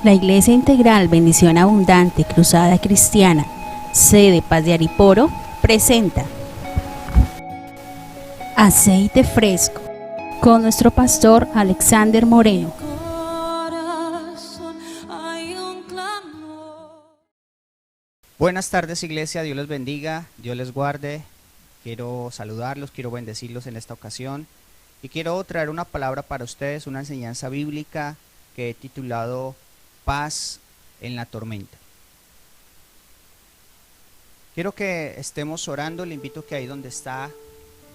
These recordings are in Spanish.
La Iglesia Integral Bendición Abundante Cruzada Cristiana, sede Paz de Ariporo, presenta Aceite Fresco con nuestro pastor Alexander Moreno. Buenas tardes, iglesia, Dios les bendiga, Dios les guarde. Quiero saludarlos, quiero bendecirlos en esta ocasión y quiero traer una palabra para ustedes, una enseñanza bíblica que he titulado Paz en la tormenta. Quiero que estemos orando, le invito a que ahí donde está,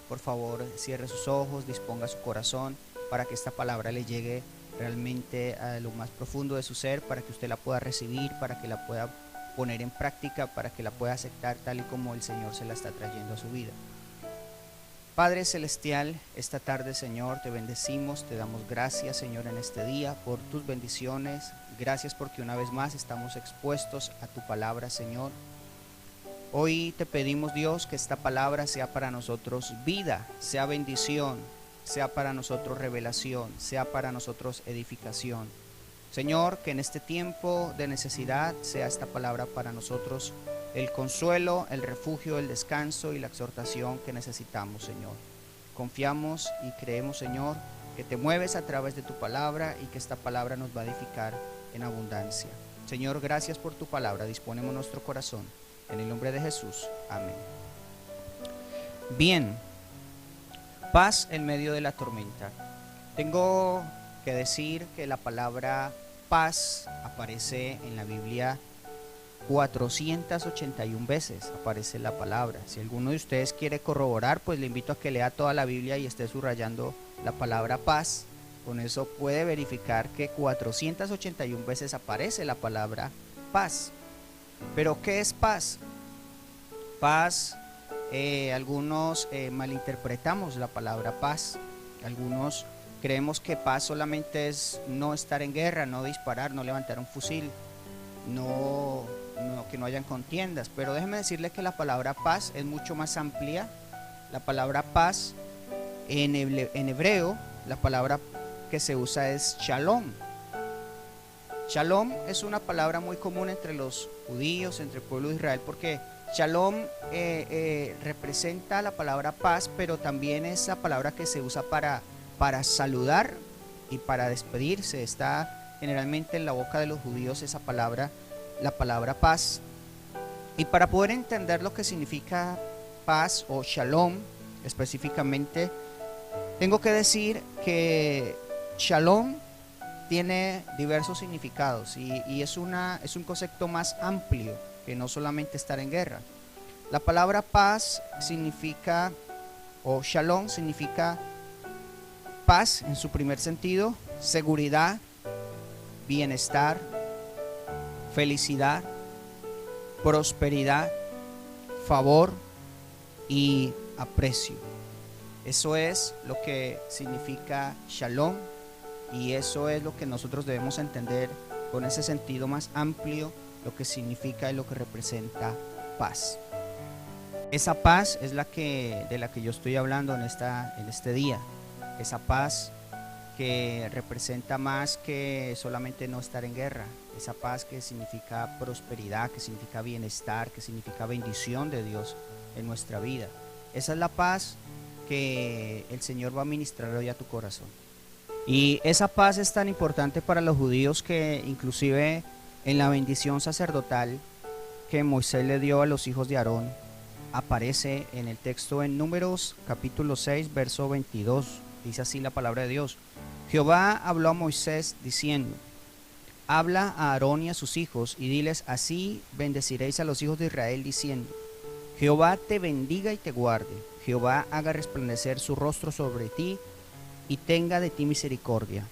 por favor, cierre sus ojos, disponga su corazón para que esta palabra le llegue realmente a lo más profundo de su ser, para que usted la pueda recibir, para que la pueda poner en práctica, para que la pueda aceptar tal y como el Señor se la está trayendo a su vida. Padre Celestial, esta tarde, Señor, te bendecimos, te damos gracias, Señor, en este día por tus bendiciones. Gracias porque una vez más estamos expuestos a tu palabra, Señor. Hoy te pedimos, Dios, que esta palabra sea para nosotros vida, sea bendición, sea para nosotros revelación, sea para nosotros edificación. Señor, que en este tiempo de necesidad sea esta palabra para nosotros el consuelo, el refugio, el descanso y la exhortación que necesitamos, Señor. Confiamos y creemos, Señor, que te mueves a través de tu palabra y que esta palabra nos va a edificar en abundancia. Señor, gracias por tu palabra. Disponemos nuestro corazón. En el nombre de Jesús. Amén. Bien, paz en medio de la tormenta. Tengo que decir que la palabra paz aparece en la Biblia 481 veces, aparece la palabra. Si alguno de ustedes quiere corroborar, pues le invito a que lea toda la Biblia y esté subrayando la palabra paz. Con eso puede verificar que 481 veces aparece la palabra paz. Pero ¿qué es paz? Paz, algunos malinterpretamos la palabra paz. Algunos creemos que paz solamente es no estar en guerra, no disparar, no levantar un fusil, que no hayan contiendas. Pero déjeme decirle que la palabra paz es mucho más amplia. La palabra paz en hebreo, la palabra que se usa es shalom. Shalom es una palabra muy común entre los judíos, entre el pueblo de Israel, porque shalom representa la palabra paz, pero también es la palabra que se usa para saludar y para despedirse. Está generalmente en la boca de los judíos esa palabra, la palabra paz. Y para poder entender lo que significa paz o shalom específicamente, tengo que decir que shalom tiene diversos significados y es un concepto más amplio que no solamente estar en guerra. La palabra paz significa, o shalom significa paz en su primer sentido, seguridad, bienestar, felicidad, prosperidad, favor y aprecio. Eso es lo que significa shalom y eso es lo que nosotros debemos entender con ese sentido más amplio, lo que significa y lo que representa paz. Esa paz es de la que yo estoy hablando en este día. Esa paz que representa más que solamente no estar en guerra. Esa paz que significa prosperidad, que significa bienestar, que significa bendición de Dios en nuestra vida. Esa es la paz que el Señor va a ministrar hoy a tu corazón. Y esa paz es tan importante para los judíos que inclusive en la bendición sacerdotal que Moisés le dio a los hijos de Aarón, aparece en el texto en Números capítulo 6, verso 22. Dice así la palabra de Dios. Jehová habló a Moisés diciendo: habla a Aarón y a sus hijos y diles: así bendeciréis a los hijos de Israel diciendo: Jehová te bendiga y te guarde. Jehová haga resplandecer su rostro sobre ti y tenga de ti misericordia.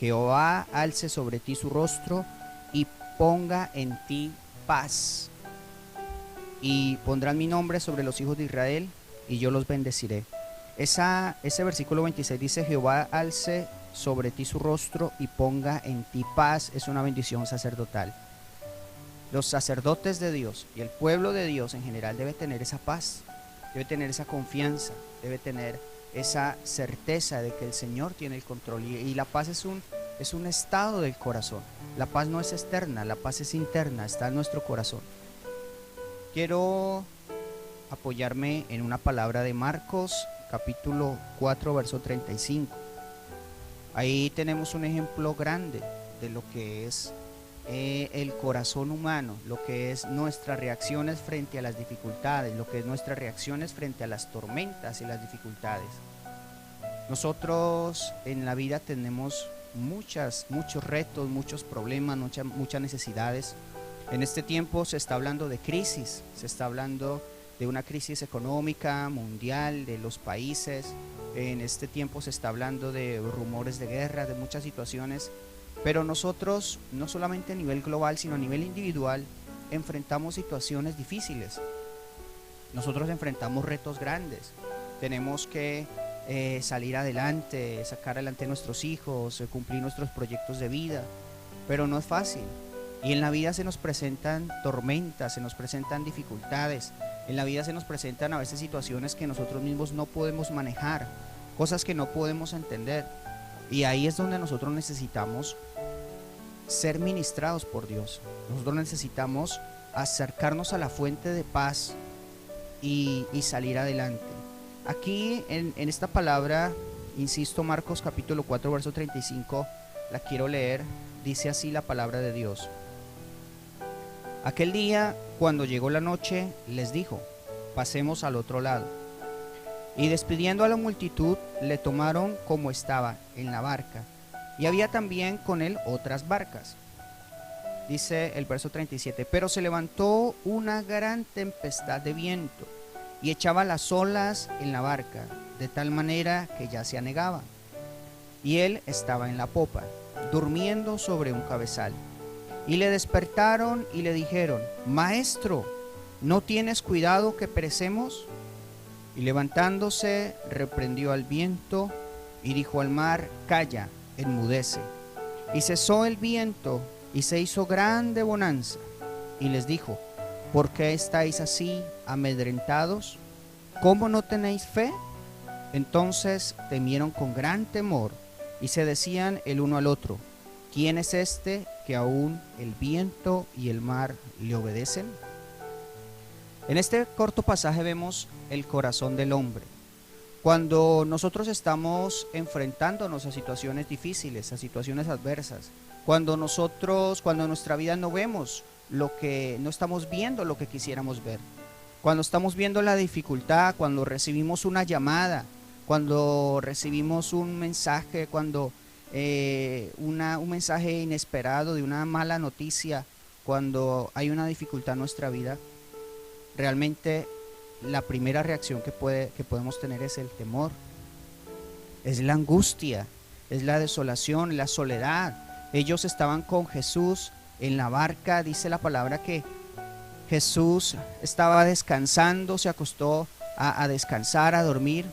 Jehová alce sobre ti su rostro y ponga en ti paz. Y pondrán mi nombre sobre los hijos de Israel y yo los bendeciré. Ese versículo 26 dice: Jehová alce sobre ti su rostro y ponga en ti paz. Es una bendición sacerdotal. Los sacerdotes de Dios y el pueblo de Dios en general debe tener esa paz, debe tener esa confianza, debe tener esa certeza de que el Señor tiene el control. Y la paz es un estado del corazón. La paz no es externa, la paz es interna, está en nuestro corazón. Quiero apoyarme en una palabra de Marcos, capítulo 4, verso 35. Ahí tenemos un ejemplo grande de lo que es el corazón humano, lo que es nuestras reacciones frente a las dificultades, lo que es nuestras reacciones frente a las tormentas y las dificultades. Nosotros en la vida tenemos muchos retos, muchos problemas, muchas necesidades. En este tiempo se está hablando de crisis, se está hablando de una crisis económica mundial de los países. En este tiempo se está hablando de rumores de guerra, de muchas situaciones. Pero nosotros, no solamente a nivel global, sino a nivel individual, enfrentamos situaciones difíciles. Nosotros enfrentamos retos grandes. Tenemos que salir adelante, sacar adelante a nuestros hijos, cumplir nuestros proyectos de vida. Pero no es fácil. Y en la vida se nos presentan tormentas, se nos presentan dificultades. En la vida se nos presentan a veces situaciones que nosotros mismos no podemos manejar, cosas que no podemos entender. Y ahí es donde nosotros necesitamos ser ministrados por Dios. Nosotros necesitamos acercarnos a la fuente de paz y salir adelante. Aquí en esta palabra, insisto, Marcos capítulo 4, verso 35, la quiero leer. Dice así la palabra de Dios. Aquel día, cuando llegó la noche, les dijo: pasemos al otro lado. Y despidiendo a la multitud, le tomaron como estaba en la barca, y había también con él otras barcas. Dice el verso 37, pero se levantó una gran tempestad de viento, y echaba las olas en la barca, de tal manera que ya se anegaba. Y él estaba en la popa, durmiendo sobre un cabezal. Y le despertaron y le dijeron: Maestro, ¿no tienes cuidado que perecemos? Y levantándose, reprendió al viento y dijo al mar: Calla, enmudece. Y cesó el viento y se hizo grande bonanza. Y les dijo: ¿por qué estáis así amedrentados? ¿Cómo no tenéis fe? Entonces temieron con gran temor y se decían el uno al otro: ¿quién es este que aún el viento y el mar le obedecen? En este corto pasaje vemos el corazón del hombre. Cuando nosotros estamos enfrentándonos a situaciones difíciles, a situaciones adversas, cuando en nuestra vida no estamos viendo lo que quisiéramos ver, cuando estamos viendo la dificultad, cuando recibimos una llamada, cuando recibimos un mensaje, cuando un mensaje inesperado de una mala noticia, cuando hay una dificultad en nuestra vida, realmente la primera reacción que podemos tener es el temor, es la angustia, es la desolación, la soledad. Ellos estaban con Jesús en la barca, dice la palabra que Jesús estaba descansando, se acostó a descansar, a dormir,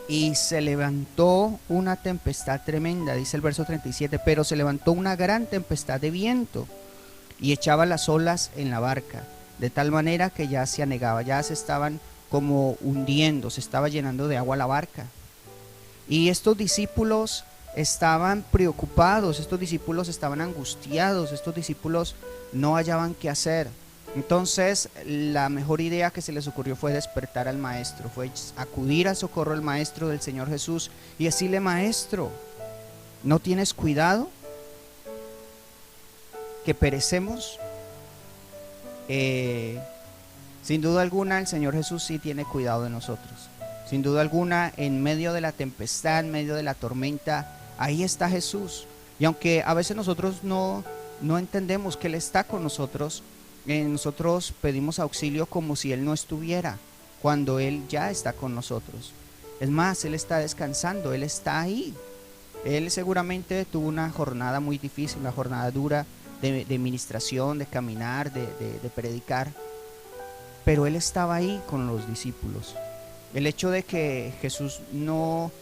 y se levantó una tempestad tremenda, dice el verso 37, pero se levantó una gran tempestad de viento y echaba las olas en la barca, de tal manera que ya se anegaba, ya se estaban como hundiendo, se estaba llenando de agua la barca. Y estos discípulos estaban preocupados, estos discípulos estaban angustiados, estos discípulos no hallaban qué hacer. Entonces la mejor idea que se les ocurrió fue despertar al maestro, fue acudir al socorro del maestro, del Señor Jesús, y decirle: Maestro, ¿no tienes cuidado que perecemos? Sin duda alguna el Señor Jesús sí tiene cuidado de nosotros. Sin duda alguna, en medio de la tempestad, en medio de la tormenta, ahí está Jesús. Y aunque a veces nosotros no entendemos que Él está con nosotros, nosotros pedimos auxilio como si Él no estuviera, cuando Él ya está con nosotros. Es más, Él está descansando, Él está ahí. Él seguramente tuvo una jornada muy difícil, una jornada dura de ministración, de caminar, de predicar, pero Él estaba ahí con los discípulos. El hecho de que Jesús no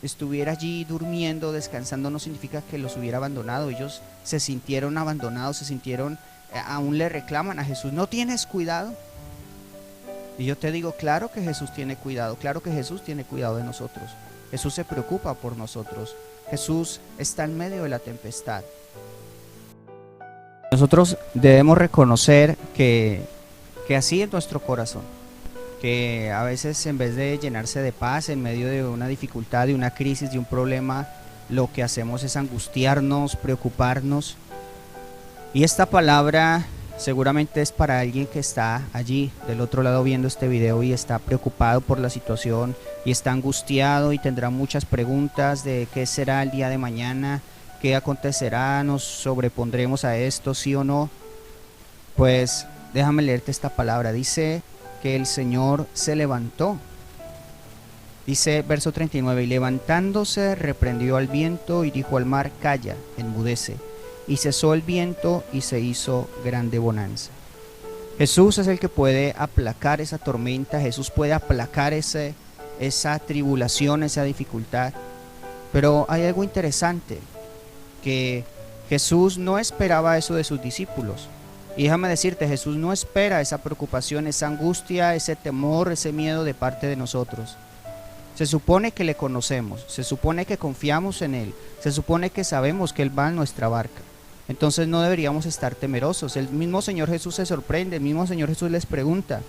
estuviera allí durmiendo, descansando, no significa que los hubiera abandonado. Ellos se sintieron abandonados, aún le reclaman a Jesús: ¿no tienes cuidado? Y yo te digo, claro que Jesús tiene cuidado, claro que Jesús tiene cuidado de nosotros. Jesús se preocupa por nosotros. Jesús está en medio de la tempestad. nosotros debemos reconocer que así es nuestro corazón, que a veces en vez de llenarse de paz en medio de una dificultad, de una crisis, de un problema, lo que hacemos es angustiarnos, preocuparnos. Y esta palabra seguramente es para alguien que está allí del otro lado viendo este video y está preocupado por la situación y está angustiado y tendrá muchas preguntas de qué será el día de mañana, qué acontecerá, nos sobrepondremos a esto, sí o no. Pues déjame leerte esta palabra. Dice que el Señor se levantó. Dice verso 39, y levantándose reprendió al viento y dijo al mar, calla, enmudece. Y cesó el viento y se hizo grande bonanza. Jesús es el que puede aplacar esa tormenta, Jesús puede aplacar esa tribulación, esa dificultad. Pero hay algo interesante, que Jesús no esperaba eso de sus discípulos. Y déjame decirte, Jesús no espera esa preocupación, esa angustia, ese temor, ese miedo de parte de nosotros. Se supone que le conocemos, se supone que confiamos en Él, se supone que sabemos que Él va en nuestra barca. Entonces no deberíamos estar temerosos. El mismo Señor Jesús se sorprende, el mismo Señor Jesús les pregunta.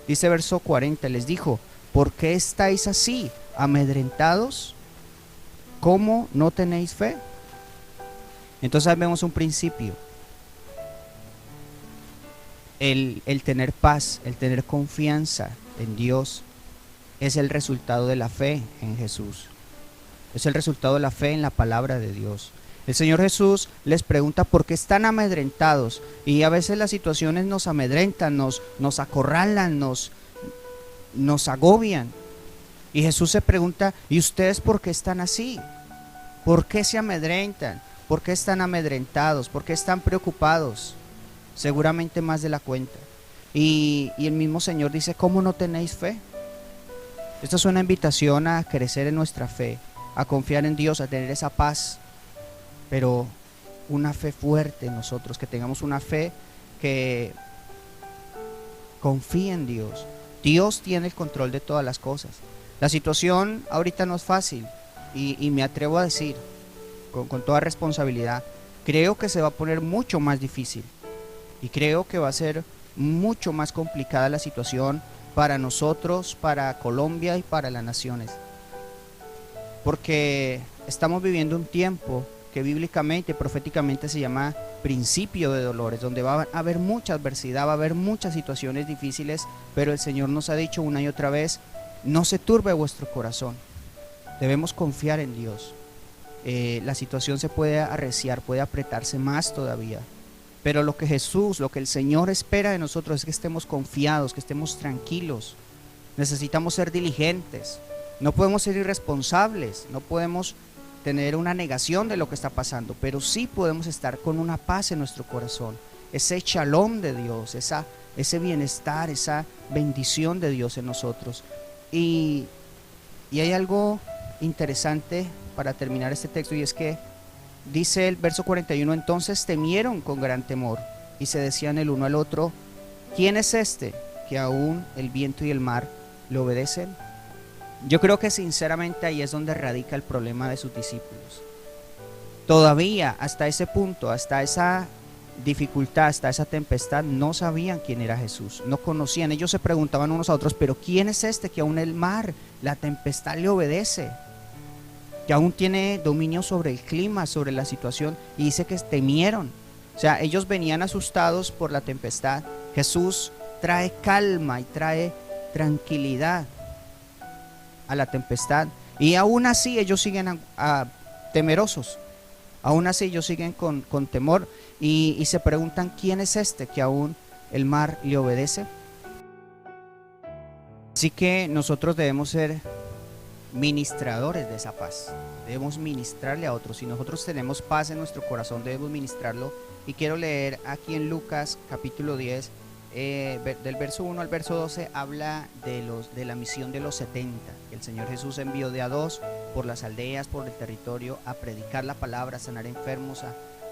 Dice verso 40, les dijo, ¿por qué estáis así, amedrentados? ¿Cómo no tenéis fe? Entonces ahí vemos un principio. El tener paz, el tener confianza en Dios es el resultado de la fe en Jesús. Es el resultado de la fe en la palabra de Dios. El Señor Jesús les pregunta por qué están amedrentados, y a veces las situaciones nos amedrentan, nos acorralan, nos agobian. Y Jesús se pregunta, ¿y ustedes por qué están así? ¿Por qué se amedrentan? ¿Por qué están amedrentados? ¿Por qué están preocupados? Seguramente más de la cuenta. Y el mismo Señor dice, ¿cómo no tenéis fe? Esta es una invitación a crecer en nuestra fe, a confiar en Dios, a tener esa paz, pero una fe fuerte en nosotros, que tengamos una fe que confíe en Dios. Dios tiene el control de todas las cosas. La situación ahorita no es fácil y me atrevo a decir con toda responsabilidad, creo que se va a poner mucho más difícil y creo que va a ser mucho más complicada la situación para nosotros, para Colombia y para las naciones, porque estamos viviendo un tiempo que bíblicamente, proféticamente se llama principio de dolores, donde va a haber mucha adversidad, va a haber muchas situaciones difíciles, pero el Señor nos ha dicho una y otra vez, no se turbe vuestro corazón, debemos confiar en Dios. La situación se puede arreciar, puede apretarse más todavía, pero lo que Jesús, lo que el Señor espera de nosotros es que estemos confiados, que estemos tranquilos. Necesitamos ser diligentes, no podemos ser irresponsables, no podemos tener una negación de lo que está pasando, pero sí podemos estar con una paz en nuestro corazón, ese shalom de Dios, ese bienestar, esa bendición de Dios en nosotros. Y hay algo interesante para terminar este texto, y es que dice el verso 41, entonces temieron con gran temor y se decían el uno al otro, ¿quién es este que aún el viento y el mar le obedecen? Yo creo que sinceramente ahí es donde radica el problema de sus discípulos. Todavía hasta ese punto, hasta esa dificultad, hasta esa tempestad, no sabían quién era Jesús, no conocían. Ellos se preguntaban unos a otros, pero ¿quién es este que aún el mar, la tempestad le obedece? Que aún tiene dominio sobre el clima, sobre la situación, y dice que temieron. O sea, ellos venían asustados por la tempestad. Jesús trae calma y trae tranquilidad a la tempestad, y aún así ellos siguen temerosos, aún así ellos siguen con temor y se preguntan, ¿quién es este que aún el mar le obedece? Así que nosotros debemos ser ministradores de esa paz, debemos ministrarle a otros. Si nosotros tenemos paz en nuestro corazón, debemos ministrarlo. Y quiero leer aquí en Lucas capítulo 10, del verso 1 al verso 12, habla de la misión de los 70. El Señor Jesús envió de a dos por las aldeas, por el territorio, a predicar la palabra, a sanar enfermos,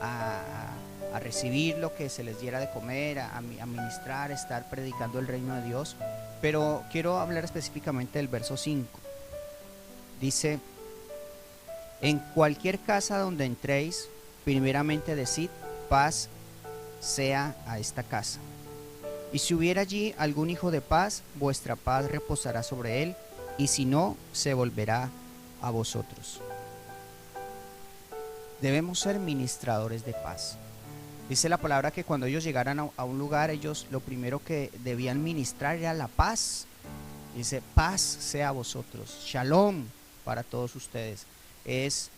a recibir lo que se les diera de comer, a ministrar, a estar predicando el reino de Dios. Pero quiero hablar específicamente del verso 5. Dice, en cualquier casa donde entréis, primeramente decid paz sea a esta casa. Y si hubiera allí algún hijo de paz, vuestra paz reposará sobre él, y si no, se volverá a vosotros. Debemos ser ministradores de paz. Dice la palabra que cuando ellos llegaran a un lugar, ellos lo primero que debían ministrar era la paz. Dice, paz sea a vosotros, shalom para todos ustedes. Es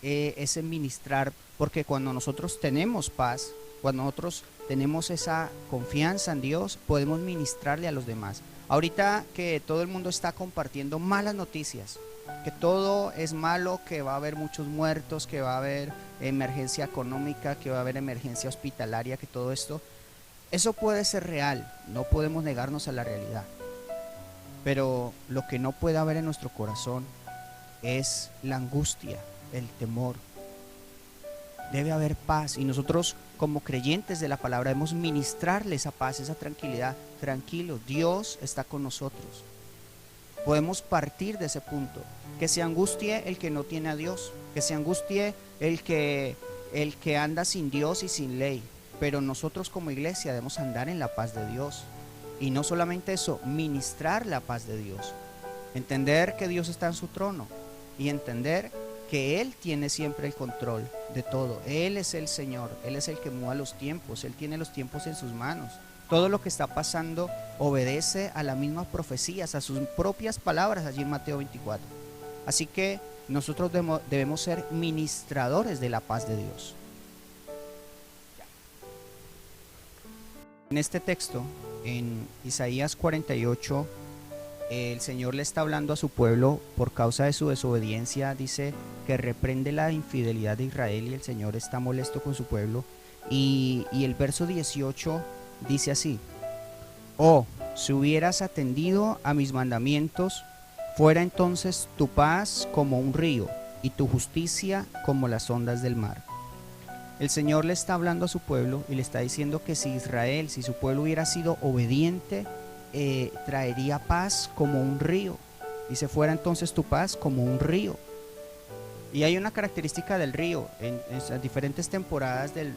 ese ministrar, porque cuando nosotros tenemos paz, cuando nosotros tenemos esa confianza en Dios, podemos ministrarle a los demás. Ahorita que todo el mundo está compartiendo malas noticias, que todo es malo, que va a haber muchos muertos, que va a haber emergencia económica, que va a haber emergencia hospitalaria, que todo esto, eso puede ser real, no podemos negarnos a la realidad. Pero lo que no puede haber en nuestro corazón es la angustia, el temor. Debe haber paz, y nosotros como creyentes de la palabra debemos ministrarle esa paz, esa tranquilidad. Tranquilo, Dios está con nosotros. Podemos partir de ese punto. Que se angustie el que no tiene a Dios, que se angustie el que anda sin Dios y sin ley, pero nosotros como iglesia debemos andar en la paz de Dios. Y no solamente eso, ministrar la paz de Dios, entender que Dios está en su trono y entender que Él tiene siempre el control de todo. Él es el Señor, Él es el que mueve los tiempos, Él tiene los tiempos en sus manos. Todo lo que está pasando obedece a las mismas profecías, a sus propias palabras allí en Mateo 24. Así que nosotros debemos ser ministradores de la paz de Dios. En este texto, en Isaías 48, el Señor le está hablando a su pueblo por causa de su desobediencia. Dice que reprende la infidelidad de Israel y el Señor está molesto con su pueblo. Y el verso 18 dice así: oh, si hubieras atendido a mis mandamientos, fuera entonces tu paz como un río y tu justicia como las ondas del mar. El Señor le está hablando a su pueblo y le está diciendo que si Israel, si su pueblo hubiera sido obediente, traería paz como un río. Dice, fuera entonces tu paz como un río. Y hay una característica del río. En las diferentes temporadas del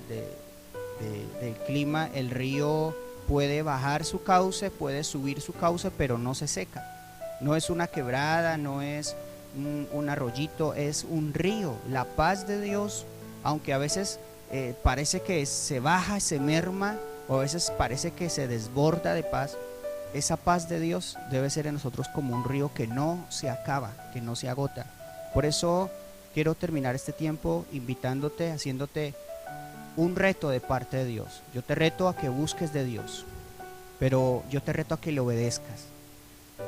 clima, el río puede bajar su cauce, puede subir su cauce, pero no se seca. No es una quebrada, no es un arroyito, es un río. La paz de Dios, aunque a veces parece que se baja, se merma, o a veces parece que se desborda de paz, esa paz de Dios debe ser en nosotros como un río que no se acaba, que no se agota. Por eso quiero terminar este tiempo invitándote, haciéndote un reto de parte de Dios. Yo te reto a que busques de Dios, pero yo te reto a que le obedezcas,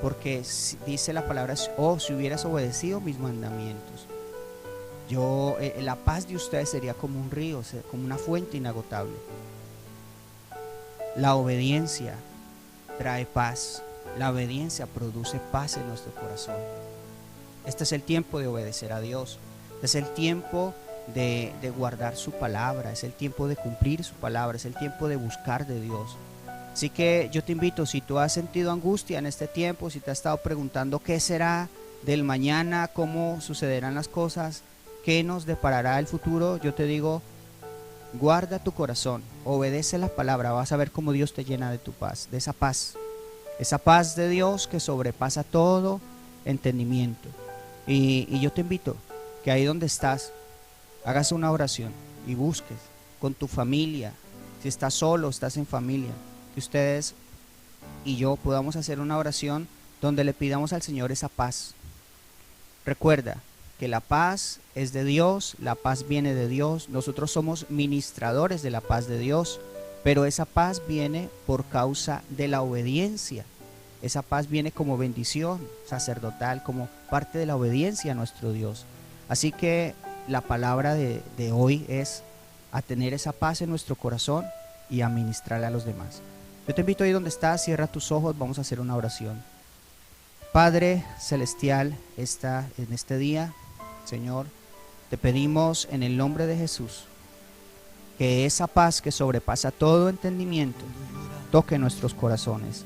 porque dice la palabra, oh, si hubieras obedecido mis mandamientos, la paz de ustedes sería como un río, como una fuente inagotable. La obediencia trae paz, la obediencia produce paz en nuestro corazón. Este es el tiempo de obedecer a Dios, es el tiempo de guardar su palabra, es el tiempo de cumplir su palabra, es el tiempo de buscar de Dios. Así que yo te invito, si tú has sentido angustia en este tiempo, si te has estado preguntando qué será del mañana, cómo sucederán las cosas, qué nos deparará el futuro, yo te digo, guarda tu corazón, obedece la palabra, vas a ver cómo Dios te llena de tu paz, de esa paz de Dios que sobrepasa todo entendimiento. Y yo te invito que ahí donde estás, hagas una oración y busques con tu familia, si estás solo, estás en familia, que ustedes y yo podamos hacer una oración donde le pidamos al Señor esa paz. Recuerda que la paz es de Dios, la paz viene de Dios, nosotros somos ministradores de la paz de Dios, pero esa paz viene por causa de la obediencia. Esa paz viene como bendición sacerdotal, como parte de la obediencia a nuestro Dios. Así que la palabra de hoy es a tener esa paz en nuestro corazón y a ministrarla a los demás. Yo te invito ahí donde estás, cierra tus ojos, vamos a hacer una oración. Padre celestial, en este día, Señor, te pedimos en el nombre de Jesús que esa paz que sobrepasa todo entendimiento toque nuestros corazones,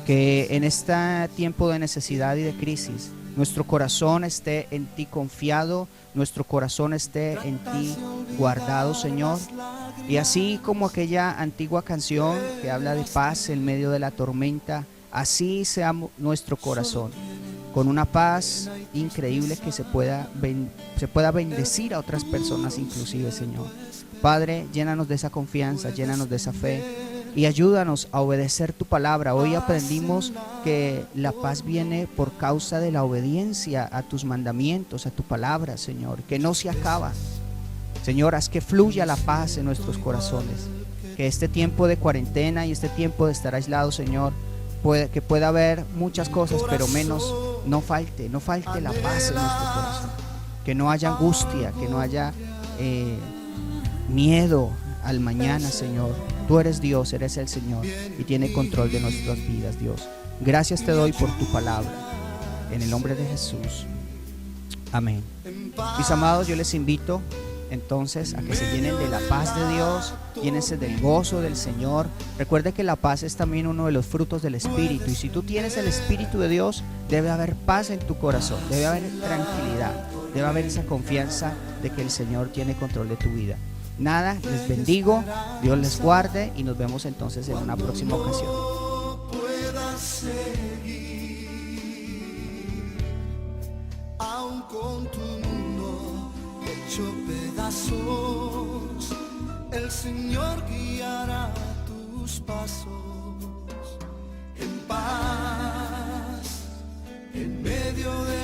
que en este tiempo de necesidad y de crisis nuestro corazón esté en ti confiado, nuestro corazón esté en ti guardado, Señor. Y así como aquella antigua canción que habla de paz en medio de la tormenta, así sea nuestro corazón, con una paz increíble que se pueda bendecir a otras personas inclusive, Señor. Padre, llénanos de esa confianza, llénanos de esa fe y ayúdanos a obedecer tu palabra. Hoy aprendimos que la paz viene por causa de la obediencia a tus mandamientos, a tu palabra, Señor, que no se acaba. Señor, haz que fluya la paz en nuestros corazones, que este tiempo de cuarentena y este tiempo de estar aislado, Señor, que pueda haber muchas cosas, pero menos no falte la paz en nuestro corazón, que no haya angustia, que no haya miedo al mañana, Señor. Tú eres Dios, eres el Señor y tiene control de nuestras vidas, Dios. Gracias te doy por tu palabra, en el nombre de Jesús, amén. Mis amados, yo les invito entonces a que se llenen de la paz de Dios, llénense del gozo del Señor. Recuerde que la paz es también uno de los frutos del Espíritu, y si tú tienes el Espíritu de Dios, debe haber paz en tu corazón, debe haber tranquilidad, debe haber esa confianza de que el Señor tiene control de tu vida. Nada, les bendigo, Dios les guarde y nos vemos entonces en una próxima ocasión. Aún con tu mundo hecho pedazos, el Señor guiará tus pasos en paz, en medio de